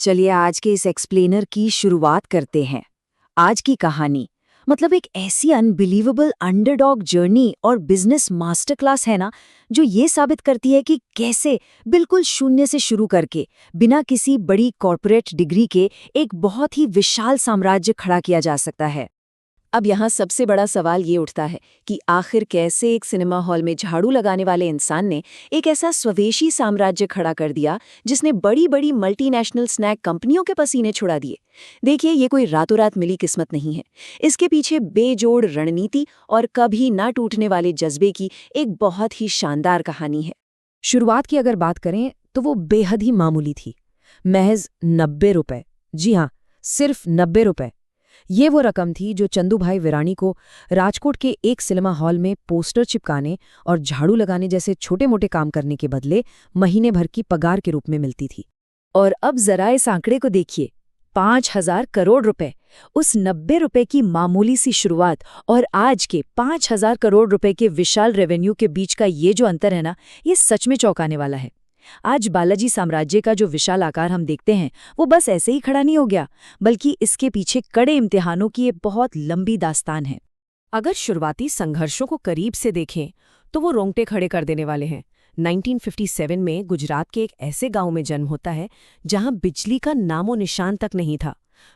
चलिए आज के इस एक्सप्लेनर की शुरुआत करते हैं। आज की कहानी मतलब एक ऐसी अनबिलीवेबल अंडरडॉग जर्नी और बिजनेस मास्टर क्लास है ना, जो ये साबित करती है कि कैसे बिल्कुल शून्य से शुरू करके बिना किसी बड़ी कॉर्पोरेट डिग्री के एक बहुत ही विशाल साम्राज्य खड़ा किया जा सकता है। अब यहाँ सबसे बड़ा सवाल ये उठता है कि आखिर कैसे एक सिनेमा हॉल में झाड़ू लगाने वाले इंसान ने एक ऐसा स्वदेशी साम्राज्य खड़ा कर दिया जिसने बड़ी बड़ी मल्टीनेशनल स्नैक कंपनियों के पसीने छुड़ा दिए। देखिए, ये कोई रातों रात मिली किस्मत नहीं है। इसके पीछे बेजोड़ रणनीति और कभी ना टूटने वाले जज्बे की एक बहुत ही शानदार कहानी है। शुरुआत की अगर बात करें तो वो बेहद ही मामूली थी। महज 90 रुपए। जी हाँ, सिर्फ 90 रुपए। ये वो रकम थी जो चंदूभाई विरानी को राजकोट के एक सिनेमा हॉल में पोस्टर चिपकाने और झाड़ू लगाने जैसे छोटे मोटे काम करने के बदले महीने भर की पगार के रूप में मिलती थी। और अब जरा इस आंकड़े को देखिए, 5,000 करोड़ रुपए। उस 90 रुपए की मामूली सी शुरुआत और आज के 5,000 करोड़ रुपए के विशाल रेवेन्यू के बीच का ये जो अंतर है ना, ये सच में चौंकाने वाला है। आज बालाजी साम्राज्य का जो विशाल आकार हम देखते हैं, वो बस ऐसे ही खड़ा नहीं हो गया, बल्कि इसके पीछे कड़े इम्तिहानों की एक बहुत लंबी दास्तान है। अगर शुरुआती संघर्षों को करीब से देखें तो वो रोंगटे खड़े कर देने वाले हैं। 1957 में गुजरात के एक ऐसे गांव में जन्म होता है जहां बिजली का नामो निशान तक नहीं था।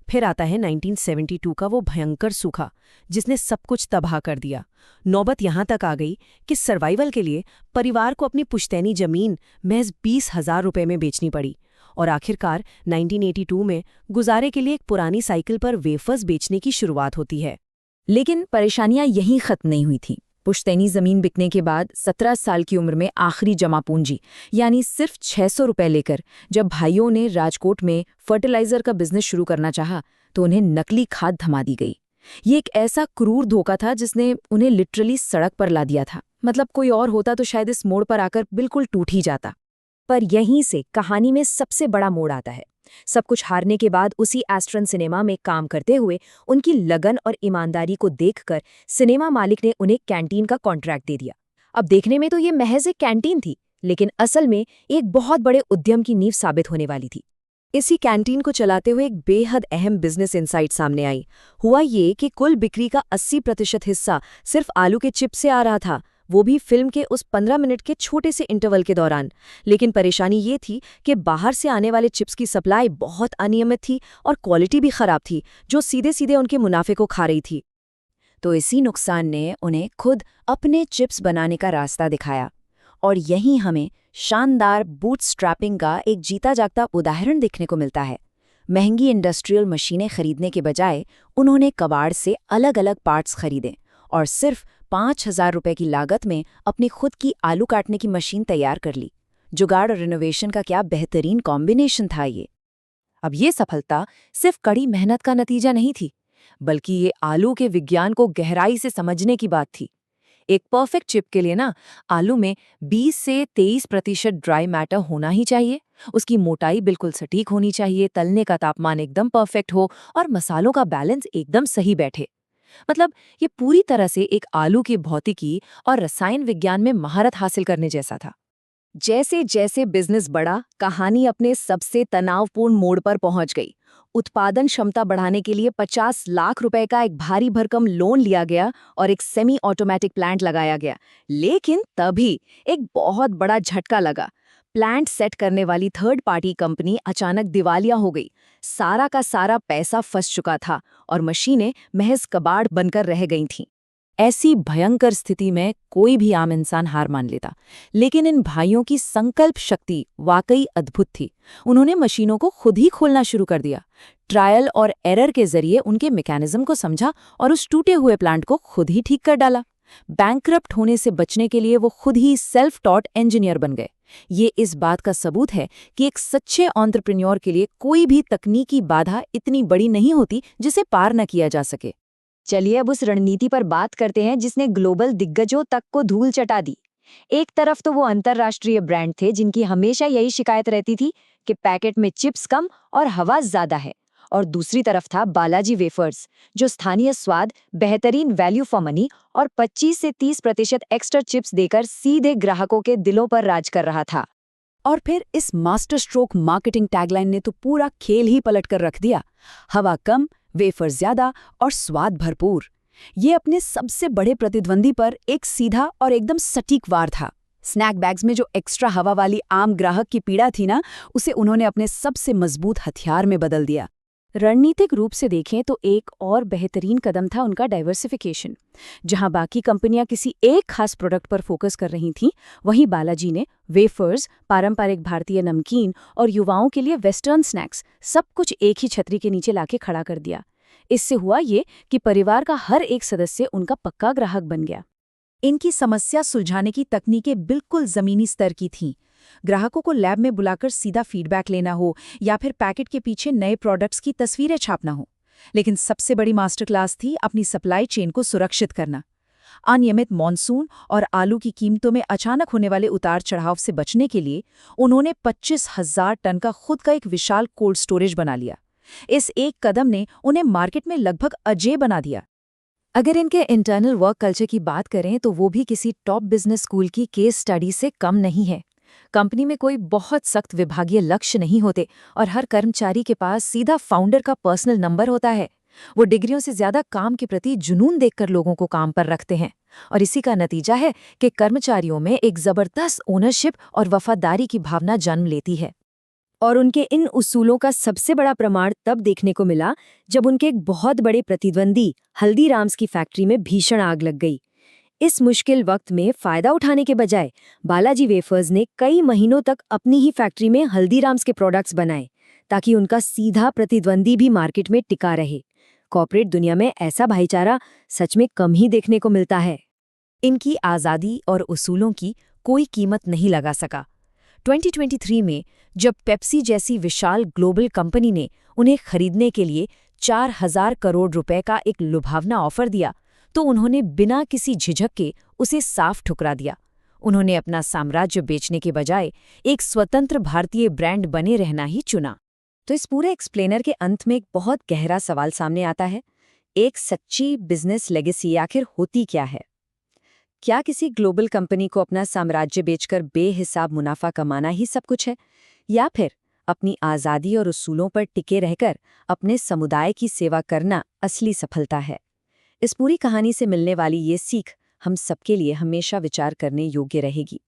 फिर आता है 1972 का वो भयंकर सूखा जिसने सब कुछ तबाह कर दिया। नौबत यहां तक आ गई कि सर्वाइवल के लिए परिवार को अपनी पुश्तैनी जमीन महज 20,000 रुपए में बेचनी पड़ी। और आखिरकार 1982 में गुजारे के लिए एक पुरानी साइकिल पर वेफर्स बेचने की शुरुआत होती है। लेकिन परेशानियां यहीं खत्म नहीं हुई थी। पुश्तैनी जमीन बिकने के बाद 17 साल की उम्र में आखिरी जमा पूंजी यानी सिर्फ 600 रुपए लेकर जब भाइयों ने राजकोट में फर्टिलाइजर का बिजनेस शुरू करना चाहा, तो उन्हें नकली खाद थमा दी गई। ये एक ऐसा क्रूर धोखा था जिसने उन्हें लिटरली सड़क पर ला दिया था। मतलब कोई और होता तो शायद इस मोड़ पर आकर बिल्कुल टूट ही जाता। पर यहीं से कहानी में सबसे बड़ा मोड़ आता है। सब कुछ हारने के बाद उसी एस्ट्रन सिनेमा में काम करते हुए उनकी लगन और ईमानदारी को देखकर सिनेमा मालिक ने उन्हें कैंटीन का कॉन्ट्रैक्ट दे दिया। अब देखने में तो ये महज एक कैंटीन थी, लेकिन असल में एक बहुत बड़े उद्यम की नींव साबित होने वाली थी। इसी कैंटीन को चलाते हुए एक बेहद अहम बिजनेस इनसाइट सामने आई। हुआ ये कि कुल बिक्री का 80% हिस्सा सिर्फ आलू के चिप्स से आ रहा था, वो भी फिल्म के उस 15 मिनट के छोटे से इंटरवल के दौरान। लेकिन परेशानी ये थी कि बाहर से आने वाले चिप्स की सप्लाई बहुत अनियमित थी और क्वालिटी भी खराब थी, जो सीधे सीधे उनके मुनाफे को खा रही थी। तो इसी नुकसान ने उन्हें खुद अपने चिप्स बनाने का रास्ता दिखाया। और यहीं हमें शानदार बूटस्ट्रैपिंग का एक जीता जागता उदाहरण देखने को मिलता है। महंगी इंडस्ट्रियल मशीनें खरीदने के बजाय उन्होंने कबाड़ से अलग अलग पार्ट्स खरीदे और सिर्फ 5,000 रुपए की लागत में अपनी खुद की आलू काटने की मशीन तैयार कर ली। जुगाड़ और रिनोवेशन का क्या बेहतरीन कॉम्बिनेशन था ये। अब ये सफलता सिर्फ कड़ी मेहनत का नतीजा नहीं थी, बल्कि ये आलू के विज्ञान को गहराई से समझने की बात थी। एक परफेक्ट चिप के लिए ना, आलू में 20 से 23% ड्राई मैटर होना ही चाहिए। उसकी मोटाई बिल्कुल सटीक होनी चाहिए, तलने का तापमान एकदम परफेक्ट हो और मसालों का बैलेंस एकदम सही बैठे। मतलब ये पूरी तरह से एक आलू की भौतिकी और रसायन विज्ञान में महारत हासिल करने जैसा था। जैसे जैसे बिजनेस बढ़ा, कहानी अपने सबसे तनावपूर्ण मोड़ पर पहुंच गई। उत्पादन क्षमता बढ़ाने के लिए 50 लाख रुपए का एक भारी भरकम लोन लिया गया और एक सेमी ऑटोमेटिक प्लांट लगाया गया। लेकिन तभी एक बहुत बड़ा झटका लगा। प्लांट सेट करने वाली थर्ड पार्टी कंपनी अचानक दिवालिया हो गई। सारा का सारा पैसा फंस चुका था और मशीनें महज कबाड़ बनकर रह गई थीं। ऐसी भयंकर स्थिति में कोई भी आम इंसान हार मान लेता, लेकिन इन भाइयों की संकल्प शक्ति वाकई अद्भुत थी। उन्होंने मशीनों को खुद ही खोलना शुरू कर दिया। ट्रायल और एरर के जरिए उनके मैकेनिज्म को समझा और उस टूटे हुए प्लांट को खुद ही ठीक कर डाला। बैंकरप्ट होने से बचने के लिए वो खुद ही सेल्फ टॉट इंजीनियर बन गए। ये इस बात का सबूत है कि एक सच्चे एंटरप्रेन्योर के लिए कोई भी तकनीकी बाधा इतनी बड़ी नहीं होती जिसे पार न किया जा सके। चलिए अब उस रणनीति पर बात करते हैं जिसने ग्लोबल दिग्गजों तक को धूल चटा दी। एक तरफ तो वो अंतर्राष्ट्रीय ब्रांड थे जिनकी हमेशा यही शिकायत रहती थी कि पैकेट में चिप्स कम और हवा ज्यादा है, और दूसरी तरफ था बालाजी वेफर्स, जो स्थानीय स्वाद, बेहतरीन वैल्यू फॉर मनी और 25 से 30% एक्स्ट्रा चिप्स देकर सीधे ग्राहकों के दिलों पर राज कर रहा था। और फिर इस मास्टर स्ट्रोक मार्केटिंग टैगलाइन ने तो पूरा खेल ही पलट कर रख दिया। हवा कम, वेफर ज्यादा और स्वाद भरपूर। ये अपने सबसे बड़े प्रतिद्वंदी पर एक सीधा और एकदम सटीक वार था। स्नैक बैग्स में जो एक्स्ट्रा हवा वाली आम ग्राहक की पीड़ा थी ना, उसे उन्होंने अपने सबसे मजबूत हथियार में बदल दिया। रणनीतिक रूप से देखें तो एक और बेहतरीन कदम था उनका डाइवर्सिफिकेशन। जहां बाकी कंपनियां किसी एक खास प्रोडक्ट पर फोकस कर रही थीं, वहीं बालाजी ने वेफर्स, पारंपरिक भारतीय नमकीन और युवाओं के लिए वेस्टर्न स्नैक्स सब कुछ एक ही छतरी के नीचे लाके खड़ा कर दिया। इससे हुआ ये कि परिवार का हर एक सदस्य उनका पक्का ग्राहक बन गया। इनकी समस्या सुलझाने की तकनीकें बिल्कुल जमीनी स्तर की थीं। ग्राहकों को लैब में बुलाकर सीधा फीडबैक लेना हो या फिर पैकेट के पीछे नए प्रोडक्ट्स की तस्वीरें छापना हो। लेकिन सबसे बड़ी मास्टर क्लास थी अपनी सप्लाई चेन को सुरक्षित करना। अनियमित मॉनसून और आलू की कीमतों में अचानक होने वाले उतार चढ़ाव से बचने के लिए उन्होंने 25,000 टन का खुद का एक विशाल कोल्ड स्टोरेज बना लिया। इस एक कदम ने उन्हें मार्केट में लगभग अजेय बना दिया। अगर इनके इंटरनल वर्क कल्चर की बात करें तो वो भी किसी टॉप बिजनेस स्कूल की केस स्टडी से कम नहीं है। कंपनी में कोई बहुत सख्त विभागीय लक्ष्य नहीं होते और हर कर्मचारी के पास सीधा फाउंडर का पर्सनल नंबर होता है। वो डिग्रियों से ज्यादा काम के प्रति जुनून देखकर लोगों को काम पर रखते हैं और इसी का नतीजा है कि कर्मचारियों में एक जबरदस्त ओनरशिप और वफादारी की भावना जन्म लेती है। और उनके इन उसूलों का सबसे बड़ा प्रमाण तब देखने को मिला जब उनके एक बहुत बड़े प्रतिद्वंदी हल्दीराम्स की फैक्ट्री में भीषण आग लग गई। इस मुश्किल वक्त में फायदा उठाने के बजाय बालाजी वेफर्स ने कई महीनों तक अपनी ही फैक्ट्री में हल्दीराम्स के प्रोडक्ट्स बनाए ताकि उनका सीधा प्रतिद्वंदी भी मार्केट में टिका रहे। कॉर्पोरेट दुनिया में ऐसा भाईचारा सच में कम ही देखने को मिलता है। इनकी आज़ादी और उसूलों की कोई कीमत नहीं लगा सका। 2023 में जब पेप्सी जैसी विशाल ग्लोबल कंपनी ने उन्हें खरीदने के लिए 4,000 करोड़ रुपए का एक लुभावना ऑफर दिया, तो उन्होंने बिना किसी झिझक के उसे साफ ठुकरा दिया। उन्होंने अपना साम्राज्य बेचने के बजाय एक स्वतंत्र भारतीय ब्रांड बने रहना ही चुना। तो इस पूरे एक्सप्लेनर के अंत में एक बहुत गहरा सवाल सामने आता है, एक सच्ची बिजनेस लेगेसी आखिर होती क्या है? क्या किसी ग्लोबल कंपनी को अपना साम्राज्य बेचकर बेहिसाब मुनाफा कमाना ही सब कुछ है, या फिर अपनी आज़ादी और उसूलों पर टिके रहकर अपने समुदाय की सेवा करना असली सफलता है? इस पूरी कहानी से मिलने वाली ये सीख हम सबके लिए हमेशा विचार करने योग्य रहेगी।